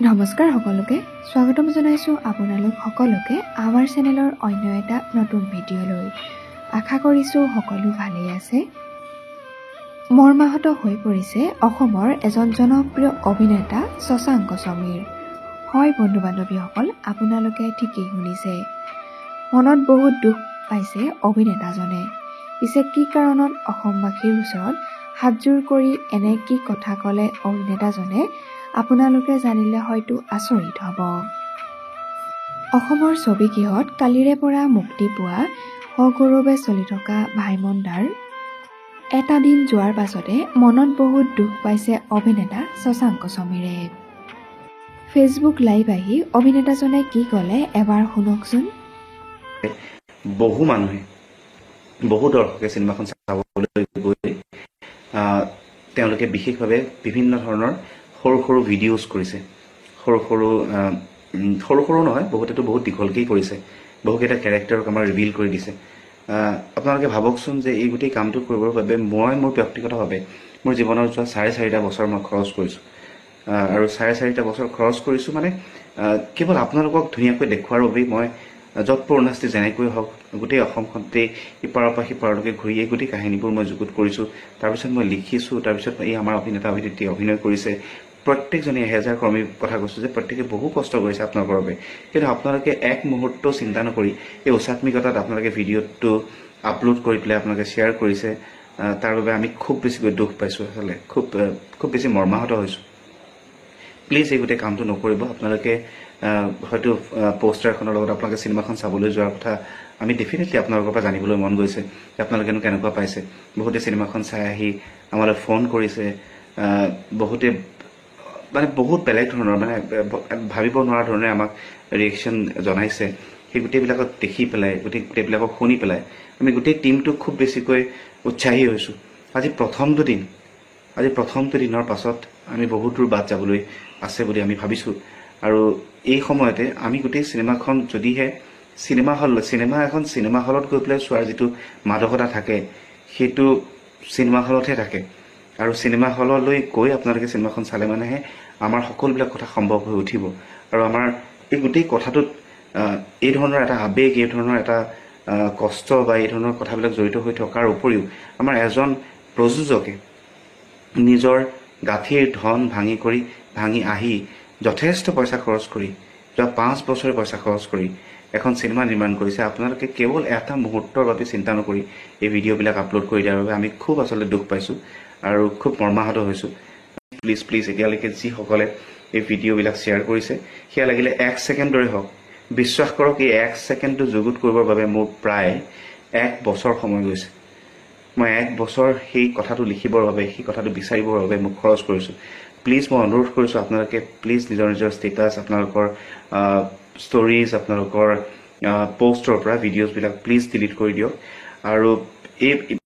নমস্কাৰ সকলোকে স্বাগতম জনাইছো আপোনালোক সকলোকে আমাৰ চেনেলৰ অন্য এটা নতুন ভিডিঅ'লৈ। আশা কৰিছো সকলো ভালেই আছে। মৰ্মাহত হৈ পৰিছে অসমৰ এজন জনপ্ৰিয় অভিনেতা শশাংক সমীৰ। হয় বন্ধু বান্ধৱীসকল, আপোনালোকে ঠিকেই শুনিছে। মনত বহুত দুখ পাইছে অভিনেতাজনে। পিছে কি কাৰণত অসমবাসীৰ ওচৰত হাতজোৰ কৰি এনে কি কথা ক'লে অভিনেতাজনে, আপোনালোকে জানিলে হয়তো আচৰিত হ'ব। অসমৰ ছবিগৃহত কালিৰে পৰা মুক্তি পোৱা সগৌৰৱে চলি থকা ভাইমন্দাৰ এটা দিন যোৱাৰ পাছতে মনত বহুত দুখ পাইছে অভিনেতা শশাংক সমীৰে। ফেচবুক লাইভ আহি অভিনেতাজনে কি ক'লে এবাৰ শুনকচোন। বহু মানুহে বহু দৰ্শকে চিনেমাখন চাবলৈ গৈ তেওঁলোকে বিশেষভাৱে বিভিন্ন ধৰণৰ সৰু সৰু ভিডিঅ'জ কৰিছে। সৰু সৰু নহয়, বহুতেতো বহুত দীঘলকেই কৰিছে। বহুকেইটা কেৰেক্টাৰক আমাৰ ৰিভিল কৰি দিছে। আপোনালোকে ভাবকচোন যে এই গোটেই কামটো কৰিবৰ বাবে মই মোৰ ব্যক্তিগতভাৱে মোৰ জীৱনৰ যোৱা 4.5 বছৰ মই খৰচ কৰিছোঁ। আৰু 4.5 বছৰ খৰচ কৰিছোঁ মানে কেৱল আপোনালোকক ধুনীয়াকৈ দেখুওৱাৰ বাবেই মই য'ত পূৰ্ণাস্তি যেনেকৈ হওক গোটেই অসমখনতেই ইপাৰৰ পৰা সিপাৰলৈকে ঘূৰি এই গোটেই কাহিনীবোৰ মই যুগুত কৰিছোঁ। তাৰপিছত মই লিখিছোঁ, তাৰপিছত এই আমাৰ অভিনেতা অভিনেত্ৰীয়ে অভিনয় কৰিছে। প্ৰত্যেকজনে এহেজাৰ কৰ্মীৰ কথা কৈছোঁ যে প্ৰত্যেকে বহু কষ্ট কৰিছে আপোনালোকৰ বাবে। কিন্তু আপোনালোকে এক মুহূৰ্ত চিন্তা নকৰি এই উচাত্মিকতাত আপোনালোকে ভিডিঅ'টো আপলোড কৰি পেলাই আপোনালোকে শ্বেয়াৰ কৰিছে। তাৰ বাবে আমি খুব বেছিকৈ দুখ পাইছোঁ। আচলতে খুব বেছি মৰ্মাহত হৈছোঁ। প্লিজ এই গোটেই কামটো নকৰিব। আপোনালোকে হয়তো পোষ্টাৰখনৰ লগত আপোনালোকে চিনেমাখন চাবলৈ যোৱাৰ কথা আমি ডেফিনেটলি আপোনালোকৰ পৰা জানিবলৈ মন গৈছে যে আপোনালোকেনো কেনেকুৱা পাইছে। বহুতে চিনেমাখন চাই আহি আমালৈ ফোন কৰিছে। বহুতে মানে বহুত বেলেগ ধৰণৰ মানে ভাবিব নোৱাৰা ধৰণে আমাক ৰিয়েকশ্যন জনাইছে। সেই গোটেইবিলাকক দেখি পেলাই গোটেইবিলাকক শুনি পেলাই আমি গোটেই টীমটো খুব বেছিকৈ উৎসাহী হৈছোঁ। আজি প্ৰথমটো দিনৰ পাছত আমি বহুত দূৰ বাট যাবলৈ আছে বুলি আমি ভাবিছোঁ। আৰু এই সময়তে আমি গোটেই চিনেমাখন যদিহে চিনেমা হলত গৈ পেলাই চোৱাৰ যিটো মাদকতা থাকে সেইটো চিনেমা হলতহে থাকে। আৰু চিনেমা হললৈ গৈ আপোনালোকে চিনেমাখন চালে মানেহে আমাৰ সকলোবিলাক কথা সম্ভৱ হৈ উঠিব। আৰু আমাৰ এই গোটেই কথাটোত এই ধৰণৰ এটা আৱেগ, এই ধৰণৰ এটা কষ্ট বা এই ধৰণৰ কথাবিলাক জড়িত হৈ থকাৰ উপৰিও আমাৰ এজন প্ৰযোজকে নিজৰ গাঁঠিৰ ধন ভাঙি আহি যথেষ্ট পইচা খৰচ কৰি যোৱা 5 বছৰে পইচা খৰচ কৰি এখন চিনেমা নিৰ্মাণ কৰিছে। আপোনালোকে কেৱল এটা মুহূৰ্তৰ বাবে চিন্তা নকৰি এই ভিডিঅ'বিলাক আপলোড কৰি দিয়াৰ বাবে আমি খুব আচলতে দুখ পাইছোঁ আৰু খুব মৰ্মাহত হৈছোঁ। প্লিজ এতিয়ালৈকে যিসকলে এই ভিডিঅ'বিলাক শ্বেয়াৰ কৰিছে সেয়া লাগিলে 1 ছেকেণ্ডৰে হওক, বিশ্বাস কৰক এই 1 ছেকেণ্ডটো যুগুত কৰিবৰ বাবে মোৰ প্ৰায় 1 বছৰ সময় গৈছে। মই 1 বছৰ সেই কথাটো লিখিবৰ বাবে, সেই কথাটো বিচাৰিবৰ বাবে মই খৰচ কৰিছোঁ। প্লিজ মই অনুৰোধ কৰিছোঁ আপোনালোকে প্লিজ নিজৰ ষ্টেটাছ, আপোনালোকৰ ষ্টৰিজ, আপোনালোকৰ পষ্টৰ পৰা ভিডিঅ'জবিলাক প্লিজ ডিলিট কৰি দিয়ক। আৰু এই